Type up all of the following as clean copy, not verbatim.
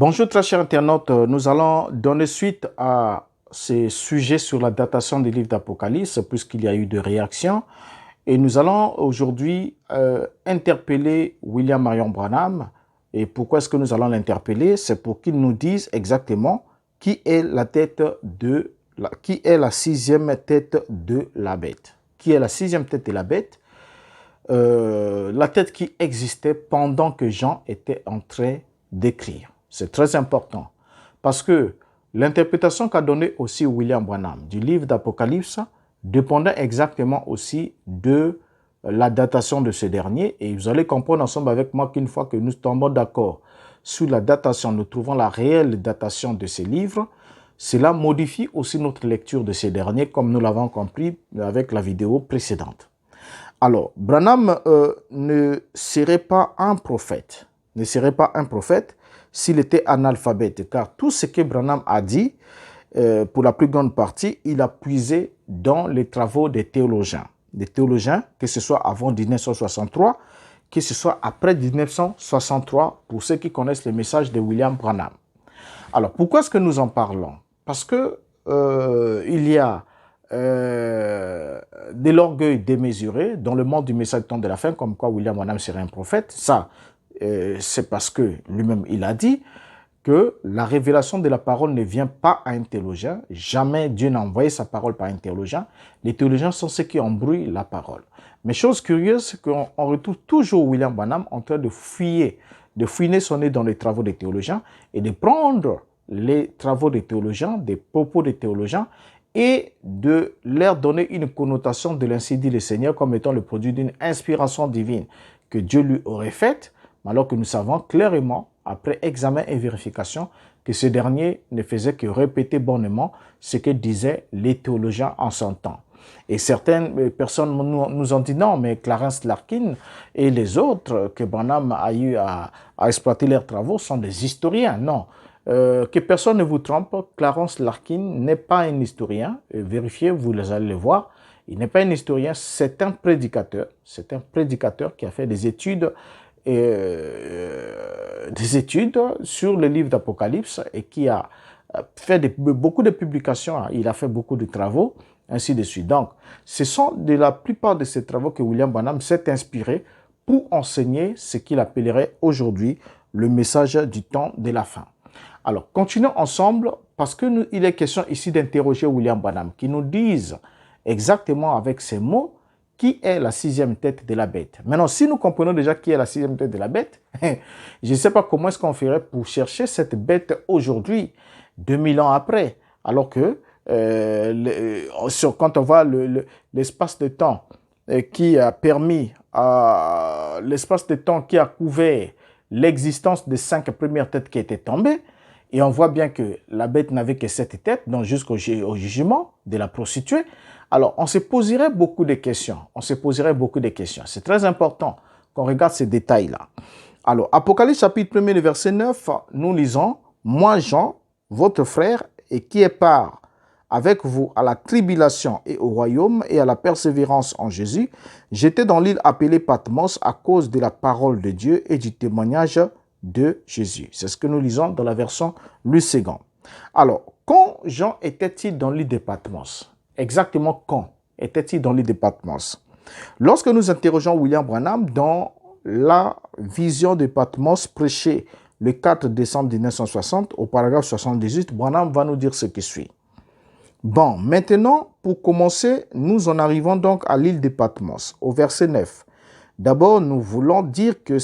Bonjour très chers internautes, nous allons donner suite à ces sujets sur la datation des livres d'Apocalypse puisqu'il y a eu des réactions et nous allons aujourd'hui interpeller William Marion Branham. Et pourquoi est-ce que nous allons l'interpeller? C'est pour qu'il nous dise exactement qui est la sixième tête de la bête. Qui est la sixième tête de la bête? La tête qui existait pendant que Jean était en train d'écrire. C'est très important parce que l'interprétation qu'a donnée aussi William Branham du livre d'Apocalypse dépendait exactement aussi de la datation de ce dernier. Et vous allez comprendre ensemble avec moi qu'une fois que nous tombons d'accord sur la datation, nous trouvons la réelle datation de ces livres, cela modifie aussi notre lecture de ces derniers comme nous l'avons compris avec la vidéo précédente. Alors, Branham ne serait pas un prophète, s'il était analphabète, car tout ce que Branham a dit, pour la plus grande partie, il a puisé dans les travaux des théologiens. Des théologiens, que ce soit avant 1963, que ce soit après 1963, pour ceux qui connaissent le message de William Branham. Alors, pourquoi est-ce que nous en parlons? Parce que il y a de l'orgueil démesuré dans le monde du message du temps de la fin, comme quoi William Branham serait un prophète. Ça, c'est parce que lui-même, il a dit que la révélation de la parole ne vient pas à un théologien. Jamais Dieu n'a envoyé sa parole par un théologien. Les théologiens sont ceux qui embrouillent la parole. Mais chose curieuse, c'est qu'on retrouve toujours William Branham en train de fouiner son nez dans les travaux des théologiens et de prendre les travaux des théologiens, des propos des théologiens, et de leur donner une connotation de l'ainsi dit le Seigneur comme étant le produit d'une inspiration divine que Dieu lui aurait faite, alors que nous savons clairement, après examen et vérification, que ce dernier ne faisait que répéter bonnement ce que disaient les théologiens en son temps. Et certaines personnes nous ont dit non, mais Clarence Larkin et les autres que Branham a eu à exploiter leurs travaux sont des historiens. Non. Que personne ne vous trompe, Clarence Larkin n'est pas un historien. Vérifiez, vous allez le voir. Il n'est pas un historien, c'est un prédicateur. C'est un prédicateur qui a fait des études sur le livre d'Apocalypse et qui a fait beaucoup de publications. Il a fait beaucoup de travaux, ainsi de suite. Donc, ce sont de la plupart de ces travaux que William Branham s'est inspiré pour enseigner ce qu'il appellerait aujourd'hui le message du temps de la fin. Alors, continuons ensemble parce qu'il est question ici d'interroger William Branham qui nous dise exactement avec ces mots qui est la sixième tête de la bête. Maintenant, si nous comprenons déjà qui est la sixième tête de la bête, je ne sais pas comment est-ce qu'on ferait pour chercher cette bête aujourd'hui, 2000 ans après, alors que quand on voit l'espace de temps qui a permis, l'espace de temps qui a couvert l'existence des 5 premières têtes qui étaient tombées, et on voit bien que la bête n'avait que 7 têtes, donc jusqu'au jugement de la prostituée. Alors, on se poserait beaucoup de questions. C'est très important qu'on regarde ces détails-là. Alors, Apocalypse chapitre 1er, verset 9, nous lisons « Moi, Jean, votre frère, et qui est part avec vous à la tribulation et au royaume et à la persévérance en Jésus, j'étais dans l'île appelée Patmos à cause de la parole de Dieu et du témoignage de Jésus. » C'est ce que nous lisons dans la version Louis II. Alors, quand Jean était-il dans l'île de Patmos? Exactement quand était-il dans l'île de Patmos? Lorsque nous interrogeons William Branham dans la vision de Patmos prêchée le 4 décembre 1960 au paragraphe 78, Branham va nous dire ce qui suit. Bon, maintenant, pour commencer, nous en arrivons donc à l'île de Patmos, au verset 9. D'abord, nous voulons dire que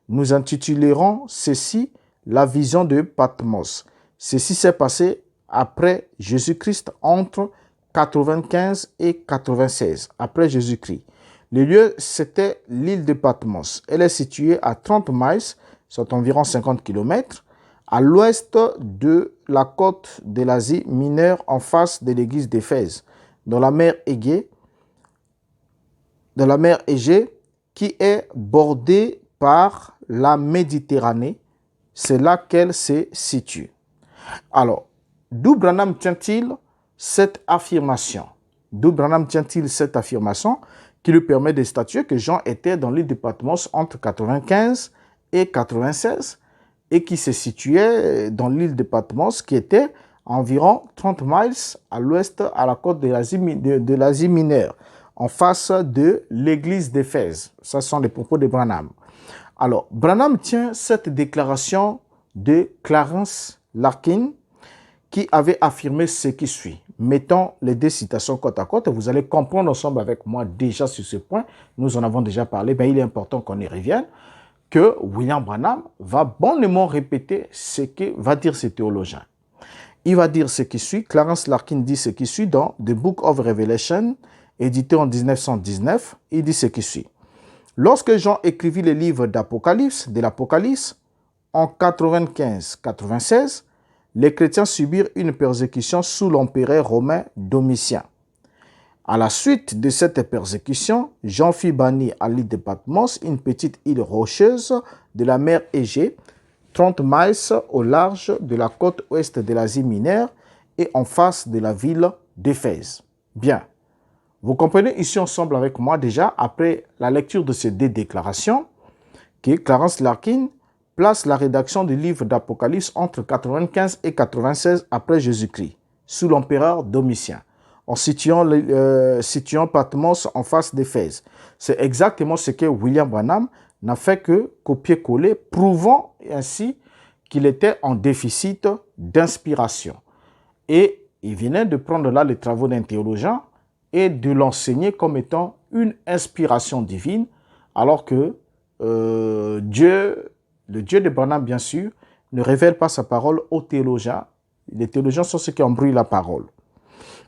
nous intitulerons ceci la vision de Patmos. Ceci s'est passé après Jésus-Christ entre 95 et 96, après Jésus-Christ. Le lieu, c'était l'île de Patmos. Elle est située à 30 miles, soit environ 50 km, à l'ouest de la côte de l'Asie mineure en face de l'église d'Éphèse, dans la mer Égée, qui est bordée par la Méditerranée. C'est là qu'elle se situe. Alors, d'où Branham tient-il cette affirmation? Qui lui permet de statuer que Jean était dans l'île de Patmos entre 95 et 96 et qui se situait dans l'île de Patmos, qui était à environ 30 miles à l'ouest à la côte de l'Asie mineure, en face de l'église d'Éphèse. Ce sont les propos de Branham. Alors, Branham tient cette déclaration de Clarence Larkin, qui avait affirmé ce qui suit. Mettons les deux citations côte à côte et vous allez comprendre ensemble avec moi déjà sur ce point. Nous en avons déjà parlé, mais il est important qu'on y revienne, que William Branham va bonnement répéter ce que va dire ce théologien. Il va dire ce qui suit. Clarence Larkin dit ce qui suit dans The Book of Revelation, édité en 1919. Il dit ce qui suit. Lorsque Jean écrivit le livre de l'Apocalypse, en 95-96, les chrétiens subirent une persécution sous l'empereur romain Domitien. À la suite de cette persécution, Jean fut banni à l'île de Patmos, une petite île rocheuse de la mer Égée, 30 miles au large de la côte ouest de l'Asie mineure et en face de la ville d'Éphèse. Bien, vous comprenez ici ensemble avec moi déjà, après la lecture de ces deux déclarations, que Clarence Larkin place la rédaction du livre d'Apocalypse entre 95 et 96 après Jésus-Christ, sous l'empereur Domitien, en situant Patmos en face d'Éphèse. C'est exactement ce que William Branham n'a fait que copier-coller, prouvant ainsi qu'il était en déficit d'inspiration. Et il venait de prendre là les travaux d'un théologien et de l'enseigner comme étant une inspiration divine, alors que le Dieu de Branham, bien sûr, ne révèle pas sa parole aux théologiens. Les théologiens sont ceux qui embrouillent la parole.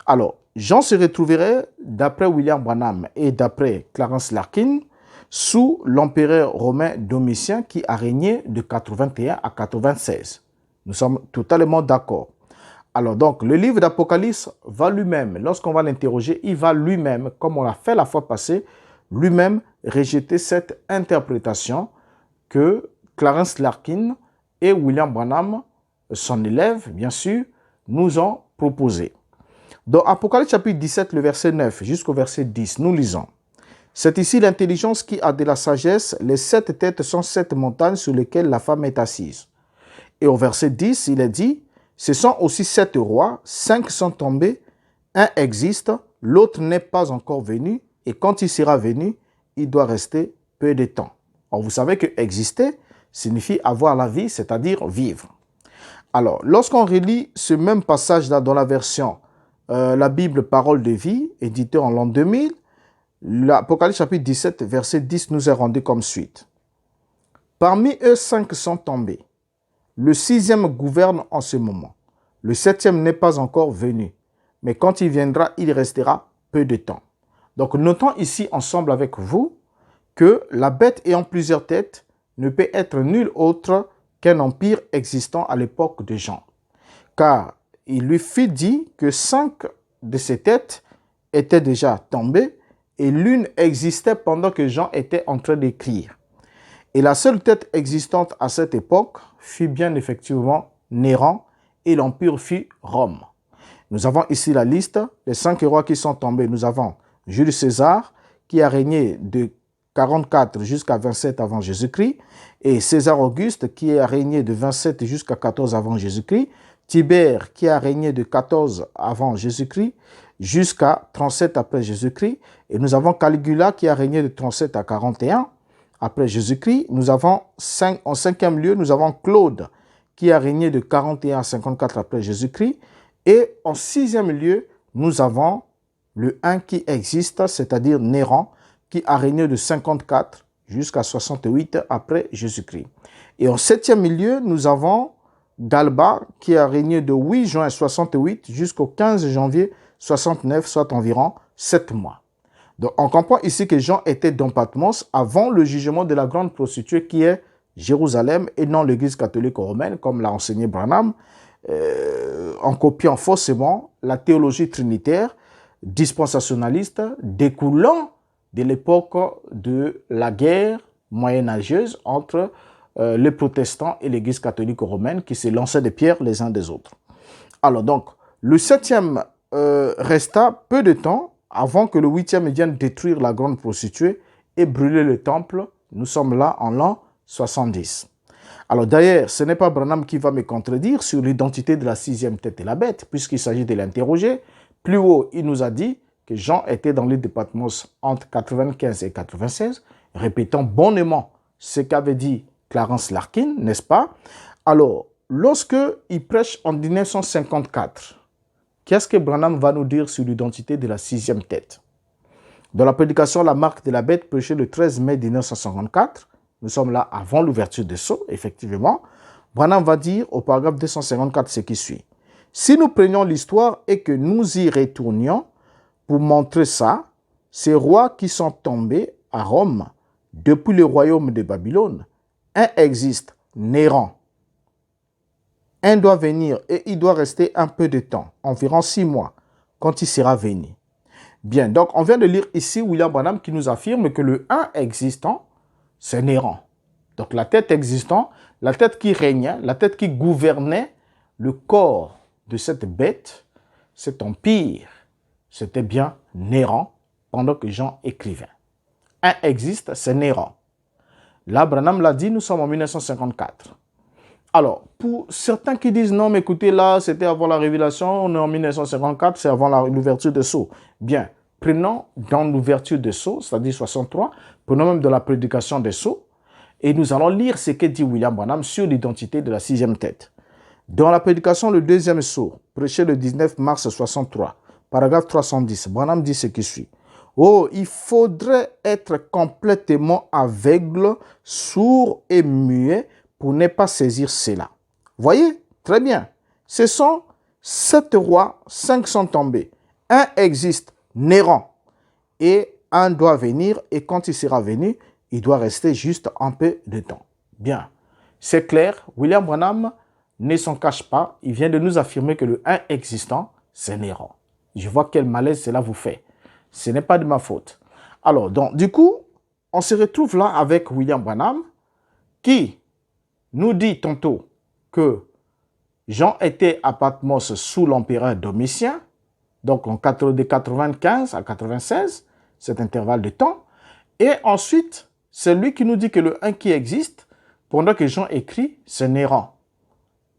Alors, Jean se retrouverait, d'après William Branham et d'après Clarence Larkin, sous l'empereur romain Domitien qui a régné de 81 à 96. Nous sommes totalement d'accord. Alors donc, le livre d'Apocalypse va lui-même, lorsqu'on va l'interroger, il va lui-même, comme on l'a fait la fois passée, lui-même rejeter cette interprétation que Clarence Larkin et William Branham, son élève, bien sûr, nous ont proposé. Dans Apocalypse chapitre 17, le verset 9 jusqu'au verset 10, nous lisons. C'est ici l'intelligence qui a de la sagesse. Les 7 têtes sont 7 montagnes sur lesquelles la femme est assise. Et au verset 10, il est dit, ce sont aussi 7 rois, 5 sont tombés, un existe, l'autre n'est pas encore venu, et quand il sera venu, il doit rester peu de temps. Alors vous savez que exister signifie avoir la vie, c'est-à-dire vivre. Alors, lorsqu'on relit ce même passage-là dans la version la Bible Parole de vie, éditée en l'an 2000, l'Apocalypse chapitre 17, verset 10 nous est rendu comme suite. Parmi eux, 5 sont tombés. Le 6e gouverne en ce moment. Le 7e n'est pas encore venu. Mais quand il viendra, il restera peu de temps. Donc, notons ici ensemble avec vous que la bête ayant plusieurs têtes ne peut être nul autre qu'un empire existant à l'époque de Jean. Car il lui fut dit que 5 de ces têtes étaient déjà tombées et l'une existait pendant que Jean était en train d'écrire. Et la seule tête existante à cette époque fut bien effectivement Néron et l'empire fut Rome. Nous avons ici la liste des 5 rois qui sont tombés. Nous avons Jules César qui a régné de 44 jusqu'à 27 avant Jésus-Christ et César Auguste qui a régné de 27 jusqu'à 14 avant Jésus-Christ, Tibère qui a régné de 14 avant Jésus-Christ jusqu'à 37 après Jésus-Christ et nous avons Caligula qui a régné de 37 à 41 après Jésus-Christ. Nous avons en 5e lieu, nous avons Claude qui a régné de 41 à 54 après Jésus-Christ et en 6e lieu, nous avons le 1 qui existe, c'est-à-dire Néron, qui a régné de 54 jusqu'à 68 après Jésus-Christ. Et en 7e lieu, nous avons Galba, qui a régné de 8 juin 68 jusqu'au 15 janvier 69, soit environ 7 mois. Donc, on comprend ici que Jean était dans Patmos avant le jugement de la grande prostituée qui est Jérusalem et non l'église catholique romaine, comme l'a enseigné Branham, en copiant faussement la théologie trinitaire dispensationaliste découlant de l'époque de la guerre moyenâgeuse entre les protestants et l'église catholique romaine qui se lançaient des pierres les uns des autres. Alors donc, le 7e resta peu de temps avant que le 8e vienne détruire la grande prostituée et brûler le temple. Nous sommes là en l'an 70. Alors d'ailleurs, ce n'est pas Branham qui va me contredire sur l'identité de la sixième tête de la bête, puisqu'il s'agit de l'interroger. Plus haut, il nous a dit que Jean était dans l'île de Patmos entre 95 et 96, répétant bonnement ce qu'avait dit Clarence Larkin, n'est-ce pas? Alors, lorsque il prêche en 1954, qu'est-ce que Branham va nous dire sur l'identité de la sixième tête? Dans la prédication La marque de la bête, prêchée le 13 mai 1954, nous sommes là avant l'ouverture des sceaux, effectivement, Branham va dire au paragraphe 254 ce qui suit. Si nous prenions l'histoire et que nous y retournions pour montrer ça, ces rois qui sont tombés à Rome depuis le royaume de Babylone, un existe, Néron. Un doit venir et il doit rester un peu de temps, environ 6 mois, quand il sera venu. Bien, donc on vient de lire ici William Branham qui nous affirme que le 1 existant, c'est Néron. Donc la tête existante, la tête qui régnait, la tête qui gouvernait le corps de cette bête, cet empire, c'était bien Néron pendant que Jean écrivait. Un existe, c'est Néron. Là, Branham l'a dit, nous sommes en 1954. Alors, pour certains qui disent non, mais écoutez, là, c'était avant la révélation, on est en 1954, c'est avant l'ouverture des sceaux. Bien, prenons dans l'ouverture des sceaux, c'est-à-dire 63, prenons même de la prédication des sceaux, et nous allons lire ce que dit William Branham sur l'identité de la sixième tête. Dans la prédication, le deuxième sceau, prêché le 19 mars 63, paragraphe 310, Branham dit ce qui suit. Oh, il faudrait être complètement aveugle, sourd et muet pour ne pas saisir cela. Voyez, très bien. Ce sont 7 rois, 5 sont tombés. Un existe, Néron, et un doit venir, et quand il sera venu, il doit rester juste un peu de temps. Bien, c'est clair, William Branham ne s'en cache pas, il vient de nous affirmer que le 1 existant, c'est Néron. Je vois quel malaise cela vous fait. Ce n'est pas de ma faute. Alors, donc, du coup, on se retrouve là avec William Branham qui nous dit tantôt que Jean était à Patmos sous l'empereur Domitien, donc de 95 à 96, cet intervalle de temps. Et ensuite, c'est lui qui nous dit que le 1 qui existe, pendant que Jean écrit, c'est Néron.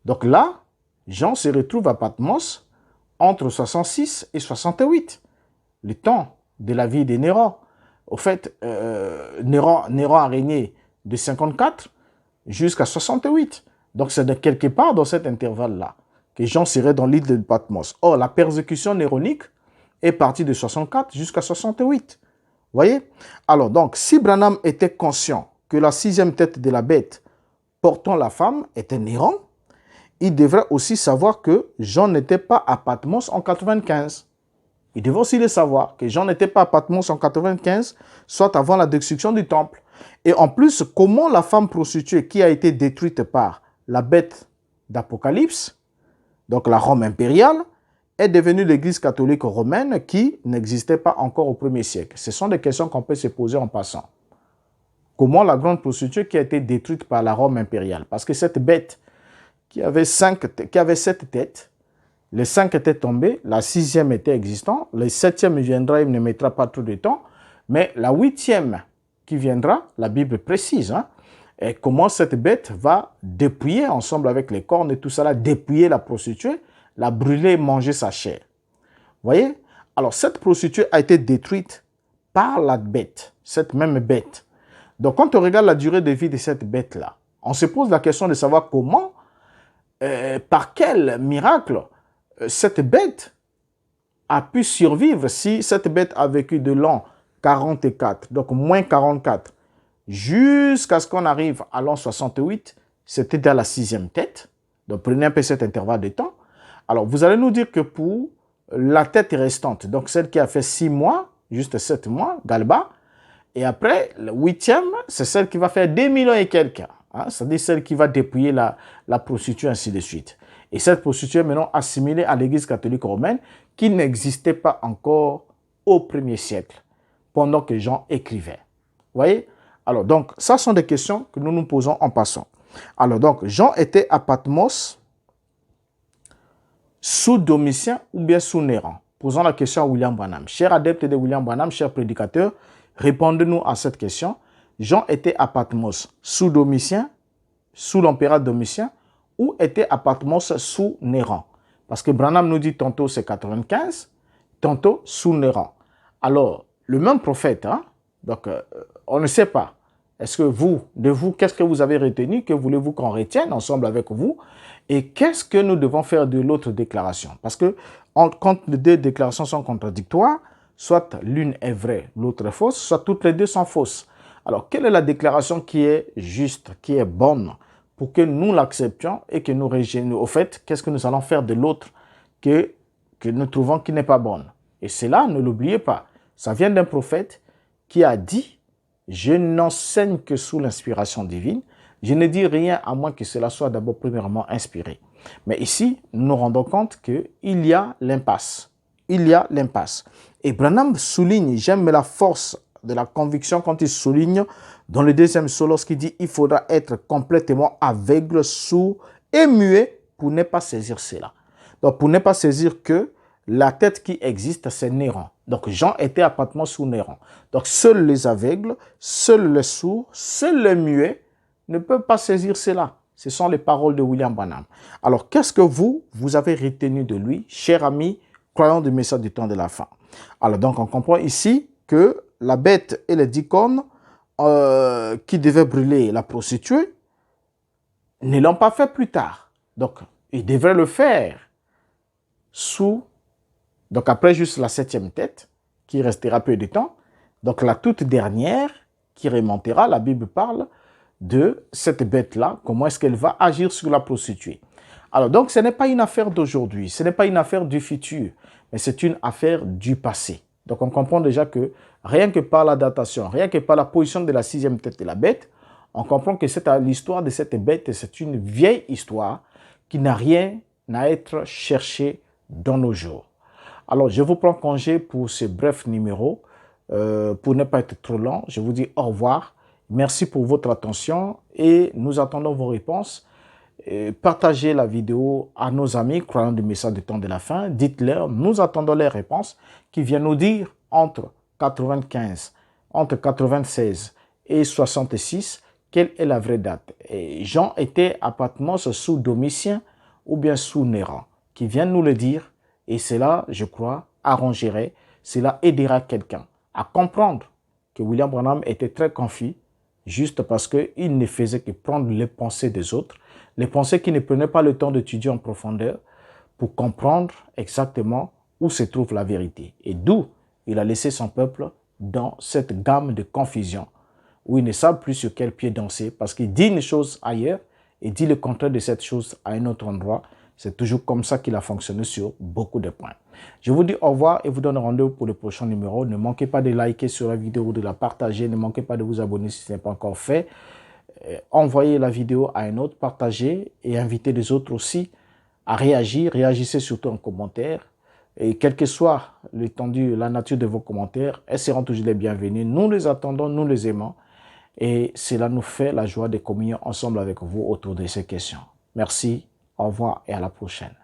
Donc là, Jean se retrouve à Patmos entre 66 et 68. Le temps de la vie de Néron. Au fait, Néron a régné de 54 jusqu'à 68. Donc c'est de quelque part dans cet intervalle-là que Jean serait dans l'île de Patmos. Or, la persécution néronique est partie de 64 jusqu'à 68. Voyez? Alors donc, si Branham était conscient que la sixième tête de la bête portant la femme était Néron, il devrait aussi savoir que Jean n'était pas à Patmos en 95. Il devait aussi le savoir que Jean n'était pas à Patmos en 95, soit avant la destruction du temple. Et en plus, comment la femme prostituée qui a été détruite par la bête d'Apocalypse, donc la Rome impériale, est devenue l'église catholique romaine qui n'existait pas encore au 1er siècle? Ce sont des questions qu'on peut se poser en passant. Comment la grande prostituée qui a été détruite par la Rome impériale? Parce que cette bête qui avait 7 têtes, les 5 étaient tombés, la 6e était existante, le 7e viendra, il ne mettra pas tout le temps, mais la 8e qui viendra, la Bible précise, et comment cette bête va dépouiller ensemble avec les cornes et tout ça, dépouiller la prostituée, la brûler et manger sa chair. Vous voyez? Alors cette prostituée a été détruite par la bête, cette même bête. Donc quand on regarde la durée de vie de cette bête-là, on se pose la question de savoir comment, par quel miracle, cette bête a pu survivre si cette bête a vécu de l'an 44, donc moins 44, jusqu'à ce qu'on arrive à l'an 68, c'était dans la 6e tête. Donc prenez un peu cet intervalle de temps. Alors vous allez nous dire que pour la tête restante, donc celle qui a fait 6 mois, juste 7 mois, Galba, et après, le 8e, c'est celle qui va faire 2 millions et quelques. C'est-à-dire celle qui va dépouiller la prostituée, ainsi de suite. Et cette prostituée est maintenant assimilée à l'église catholique romaine qui n'existait pas encore au 1er siècle, pendant que Jean écrivait. Vous voyez? Alors, donc, ça sont des questions que nous nous posons en passant. Alors, donc, Jean était à Patmos sous Domitien ou bien sous Néron? Posons la question à William Branham. Chers adeptes de William Branham, chers prédicateurs, répondez-nous à cette question. Jean était à Patmos sous Domitien, sous l'empereur Domitien ou était à Patmos sous Néron? Parce que Branham nous dit tantôt c'est 95, tantôt sous Néron. Alors, le même prophète, hein? Donc on ne sait pas. Est-ce que vous, qu'est-ce que vous avez retenu? Que voulez-vous qu'on retienne ensemble avec vous? Et qu'est-ce que nous devons faire de l'autre déclaration? Parce que quand les deux déclarations sont contradictoires, soit l'une est vraie, l'autre est fausse, soit toutes les deux sont fausses. Alors, quelle est la déclaration qui est juste, qui est bonne, pour que nous l'acceptions et que nous régions? Au fait, qu'est-ce que nous allons faire de l'autre que nous trouvons qui n'est pas bonne? Et cela, ne l'oubliez pas, ça vient d'un prophète qui a dit « Je n'enseigne que sous l'inspiration divine. Je ne dis rien à moins que cela soit d'abord premièrement inspiré. » Mais ici, nous nous rendons compte qu'il y a l'impasse. Il y a l'impasse. Et Branham souligne, j'aime la force de la conviction quand il souligne dans le deuxième solo, lorsqu'il dit « Il faudra être complètement aveugle, sourd et muet pour ne pas saisir cela. » Donc, pour ne pas saisir que la tête qui existe, c'est Néron. Donc, Jean était à Patmos sous Néron. Donc, seuls les aveugles, seuls les sourds, seuls les muets ne peuvent pas saisir cela. Ce sont les paroles de William Branham. Alors, qu'est-ce que vous avez retenu de lui, cher ami, croyant du message du temps de la fin? Alors, donc, on comprend ici que la bête et les 10 cornes qui devaient brûler la prostituée ne l'ont pas fait plus tard. Donc, ils devraient le faire donc après juste la 7e tête, qui restera peu de temps. Donc, la toute dernière qui remontera, la Bible parle de cette bête-là, comment est-ce qu'elle va agir sur la prostituée. Alors, donc, ce n'est pas une affaire d'aujourd'hui, ce n'est pas une affaire du futur, mais c'est une affaire du passé. Donc, on comprend déjà que rien que par la datation, rien que par la position de la 6e tête de la bête, on comprend que l'histoire de cette bête, c'est une vieille histoire qui n'a rien à être cherchée dans nos jours. Alors, je vous prends congé pour ce bref numéro. Pour ne pas être trop long, je vous dis au revoir. Merci pour votre attention et nous attendons vos réponses. Partagez la vidéo à nos amis croyant du message du temps de la fin. Dites-leur, nous attendons les réponses qui viennent nous dire entre 95, entre 96 et 66, quelle est la vraie date. Et Jean était à Patmos sous Domitien ou bien sous Néron, qui viennent nous le dire. Et cela, je crois, arrangerait, cela aidera quelqu'un à comprendre que William Branham était très confus, juste parce qu'il ne faisait que prendre les pensées des autres, les pensées qui ne prenaient pas le temps d'étudier en profondeur pour comprendre exactement où se trouve la vérité. Et d'où il a laissé son peuple dans cette gamme de confusion, où ils ne savent plus sur quel pied danser, parce qu'il dit une chose ailleurs et dit le contraire de cette chose à un autre endroit. C'est toujours comme ça qu'il a fonctionné sur beaucoup de points. Je vous dis au revoir et vous donne rendez-vous pour le prochain numéro. Ne manquez pas de liker sur la vidéo, de la partager. Ne manquez pas de vous abonner si ce n'est pas encore fait. Envoyez la vidéo à un autre, partagez et invitez les autres aussi à réagir. Réagissez surtout en commentaire. Et quel que soit l'étendue, la nature de vos commentaires, elles seront toujours les bienvenues. Nous les attendons, nous les aimons. Et cela nous fait la joie de communier ensemble avec vous autour de ces questions. Merci. Au revoir et à la prochaine.